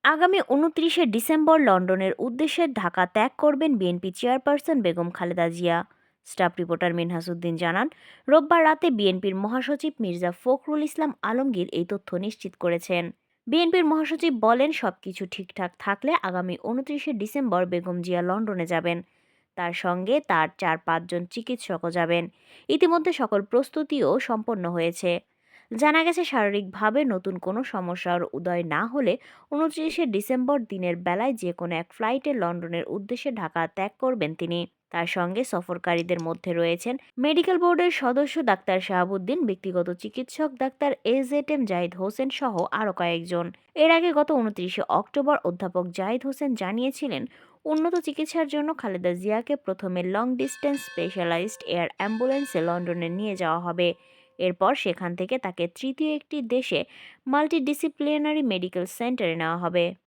আগামী ২৯শে ডিসেম্বর লন্ডনের উদ্দেশ্যে ঢাকা ত্যাগ করবেন BNP chairperson Begum Khaleda Zia. Staff reporter Minhasuddin জানান, রোববার রাতে বিএনপির মহাসচিব মির্জা ফখরুল ইসলাম আলমগীর এই তথ্য নিশ্চিত করেছেন। বিএনপির মহাসচিব বলেন, সবকিছু ঠিকঠাক থাকলে আগামী ২৯শে ডিসেম্বর বেগম জিয়া লন্ডনে যাবেন। তার সঙ্গে তার ৪-৫ জন চিকিৎসকও যাবেন। ইতিমধ্যে সকল প্রস্তুতিও সম্পন্ন হয়েছে। জানা গেছে, শারীরিকভাবে নতুন কোনো সমস্যার উদয় না হলে ২৯শে ডিসেম্বর দিনের বেলায় যে কোনো এক ফ্লাইটে লন্ডনের উদ্দেশ্যে ঢাকা ত্যাগ করবেন তিনি। তার সঙ্গে সফরকারীদের মধ্যে রয়েছেন মেডিকেল বোর্ডের সদস্য ডাক্তার শাহাবুদ্দিন, ব্যক্তিগত চিকিৎসক ডাক্তার এজেএম জাহিদ হোসেন সহ আরও কয়েকজন। এর আগে গত ২৯শে অক্টোবর অধ্যাপক জাহিদ হোসেন জানিয়েছিলেন, উন্নত চিকিৎসার জন্য খালেদা জিয়াকে প্রথমে লং ডিস্টেন্স স্পেশালাইজড এয়ার অ্যাম্বুলেন্সে লন্ডনে নিয়ে যাওয়া হবে। এরপর সেখান থেকে তাকে তৃতীয় একটি দেশে মাল্টিডিসিপ্লিনারি মেডিকেল সেন্টারে নেওয়া হবে।